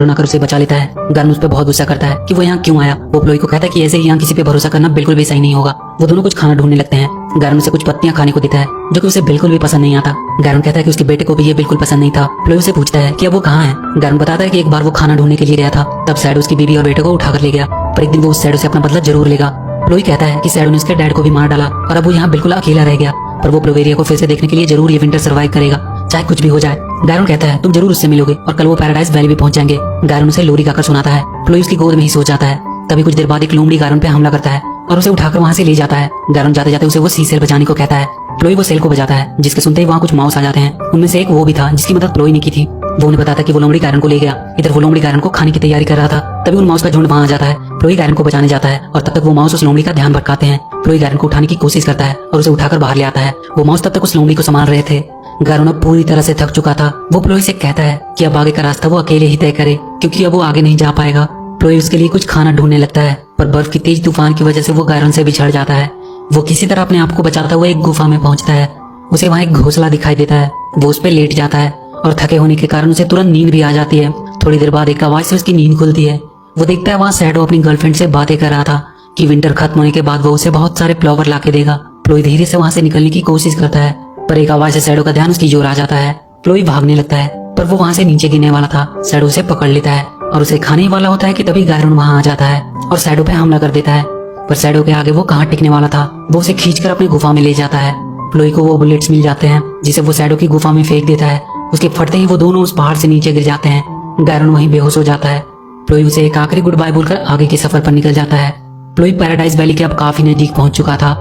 आकर उसे बचा लेता है। गारन उस पर बहुत गुस्सा करता है कि वो यहाँ क्यों आया। वो प्लोई को कहता है कि ऐसे ही यहाँ किसी पे भरोसा करना बिल्कुल भी सही नहीं होगा। वो दोनों कुछ खाना ढूंढने लगते हैं। गारन उसे कुछ पत्तियां खाने को देता है जो कि उसे बिल्कुल भी पसंद नहीं आता। गारन कहता है कि उसके बेटे को भी ये बिल्कुल पसंद नहीं था। प्लोई उसे पूछता है कि अब वो कहाँ है। गारन बताता है कि एक बार वो खाना ढूंढने के लिए गया था, तब सैडो उसकी बीवी और बेटे को उठाकर ले गया, पर एक दिन वो उस सैडो से अपना बदला जरूर लेगा। प्लोई कहता है कि सैडो ने उसके डैड को भी मार डाला और अब वो यहाँ बिल्कुल अकेला रह गया, पर वो प्लोवेरिया को फिर से देखने के लिए जरूर ये विंटर सर्वाइव करेगा, चाहे कुछ भी हो जाए। गारन कहता है तुम जरूर उससे मिलोगे और कल वो पैराडाइज वैली भी पहुंच जाएंगे। गारन उसे लोरी गाकर सुनाता है। प्लोई उसकी गोद में ही सो जाता है। तभी कुछ देर बाद एक लोमड़ी गारन पे हमला करता है और उसे उठाकर वहां से ले जाता है। गारन जाते जाते उसे वो सी सेल बजाने को कहता है। प्लोई वो सेल को बजाता है, जिसके सुनते ही वहाँ कुछ माउस आ जाते हैं। उनमें से एक वो भी था जिसकी मदद प्लोई ने की थी। वो उन्हें बताता कि वो लोमड़ी गारन को ले गया। इधर वो लोमड़ी गारन को खाने की तैयारी कर रहा था, तभी उन माउस का झुंड वहां आ जाता है। प्लोई गारन को बचाने जाता है और तब तक वो माउस उस लोमड़ी का ध्यान भटकाते हैं। प्लोई गारन को उठाने की कोशिश करता है और उसे उठाकर बाहर ले आता है। वो माउस तब तक उस लोमड़ी को संभाल रहे थे। गारन अब पूरी तरह से थक चुका था। वो प्लोई से कहता है कि अब आगे का रास्ता वो अकेले ही तय करे, क्योंकि अब वो आगे नहीं जा पाएगा। प्लोई उसके लिए कुछ खाना ढूंढने लगता है, पर बर्फ की तेज तूफान की वजह से वो गारन से बिछड़ जाता है। वो किसी तरह अपने आप को बचाता हुआ एक गुफा में पहुंचता है। उसे वहाँ एक घोंसला दिखाई देता है। वो उस पर लेट जाता है और थके होने के कारण उसे तुरंत नींद भी आ जाती है। थोड़ी देर बाद एक आवाज से उसकी नींद खुलती है। वो देखता है वहाँ सैडो अपनी गर्लफ्रेंड से बातें कर रहा था कि विंटर खत्म होने के बाद वो उसे बहुत सारे फ्लावर ला के देगा। प्लोई धीरे से वहाँ से निकलने की कोशिश करता है, पर एक आवाज से सैडो का ध्यान उसकी ओर आ जाता है। प्लोई भागने लगता है, पर वो वहाँ से नीचे गिरने वाला था। सैडो उसे पकड़ लेता है और उसे खाने ही वाला होता है कि तभी गारन वहाँ आ जाता है और सैडो पे हमला कर देता है। पर सैडो के आगे वो कहाँ टिकने वाला था। वो उसे खींचकर अपनी गुफा में ले जाता है। प्लोई को वो बुलेट्स मिल जाते हैं जिसे वो सैडो की गुफा में फेंक देता है। उसके फटते ही वो दोनों उस पहाड़ से नीचे गिर जाते हैं। गारन वहीं बेहोश हो जाता है। प्लोई उसे एक आखिरी गुड बाय बोलकर आगे के सफर पर निकल जाता है। प्लोई पैराडाइज वैली के अब काफी नजदीक पहुंच चुका था,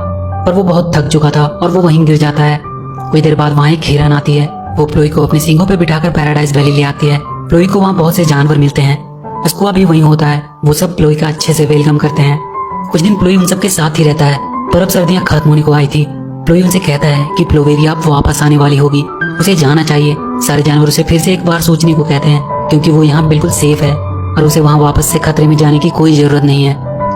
पर वो बहुत थक चुका था और वो वहीं गिर जाता है। कुछ देर बाद वहाँ एक हिरन आती है। वो प्लोई को अपने सींगों पे बिठाकर पैराडाइज वैली ले आती है। प्लोई को वहाँ बहुत से जानवर मिलते हैं। अस्कुआ भी वहीं होता है। वो सब प्लोई का अच्छे से वेलकम करते हैं। कुछ दिन प्लोई उन सबके साथ ही रहता है, पर अब सर्दियाँ खत्म होने को आई थी। प्लोई उनसे कहता है कि प्लोवेरिया अब वापस आने वाली होगी, उसे जाना चाहिए। सारे जानवर उसे फिर से एक बार सोचने को कहते हैं, क्योंकि वो यहाँ बिल्कुल सेफ है और उसे वहाँ वापस से खतरे में जाने की कोई जरूरत नहीं है।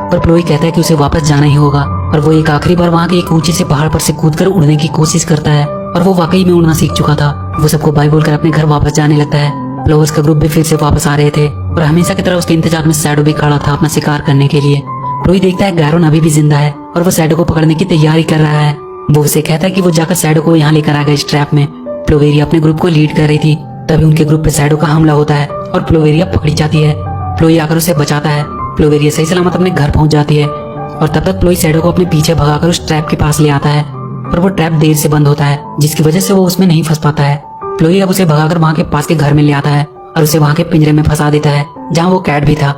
पर प्लोई कहता है कि उसे वापस जाना ही होगा और वो एक आखिरी बार वहाँ के एक ऊंचे से पहाड़ पर से कूदकर उड़ने की कोशिश करता है। और वो वाकई में उड़ना सीख चुका था। वो सबको बाय बोलकर अपने घर वापस जाने लगता है। प्लोवर्स का ग्रुप भी फिर से वापस आ रहे थे और हमेशा की तरह उसके इंतजार में सैडो भी खड़ा था अपना शिकार करने के लिए। प्लोई देखता है गारन अभी भी जिंदा है और वो सैडो को पकड़ने की तैयारी कर रहा है। वो उसे कहता है कि वो जाकर सैडो को यहाँ लेकर आ गया इस ट्रैप में। प्लोवेरिया अपने ग्रुप को लीड कर रही थी, तभी उनके ग्रुप पे सैडो का हमला होता है और प्लोवेरिया पकड़ी जाती है। प्लोई आकर उसे बचाता है। प्लोवेरिया सही सलामत अपने घर पहुंच जाती है और तब तक प्लोई सैडो को अपने पीछे भगाकर उस ट्रैप के पास ले आता है, पर वो ट्रैप देर से बंद होता है, जिसकी वजह से वो उसमें नहीं फंस पाता है। प्लोई अब उसे भगाकर वहाँ के पास के घर में ले आता है और उसे वहाँ के पिंजरे में फंसा देता है जहाँ वो कैट भी था,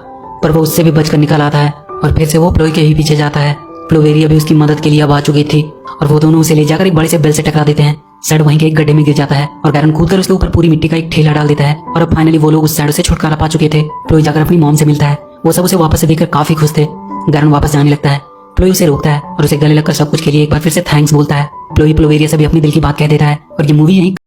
पर वो उससे भी बचकर निकल आता है और फिर से वो प्लोई के ही पीछे जाता है। प्लोवेरिया भी उसकी मदद के लिए अब आ चुकी थी और वो दोनों उसे ले जाकर एक बड़े से बेल से टकरा देते हैं। सैडो वहीं के एक गड्ढे में गिर जाता है और गारन कूदकर उसके ऊपर पूरी मिट्टी का एक ठेला डाल देता है और अब फाइनली वो लोग उस सैडो से छुटकारा पा चुके थे। प्लोई जाकर अपनी मॉम से मिलता है। वो सब उसे वापस से देखकर काफी खुश थे। गारन वापस जाने लगता है। प्लोई उसे रोकता है और उसे गले लगकर सब कुछ के लिए एक बार फिर से थैंक्स बोलता है। प्लोई प्लोवेरिया से भी अपनी दिल की बात कह देता है और ये मूवी यहीं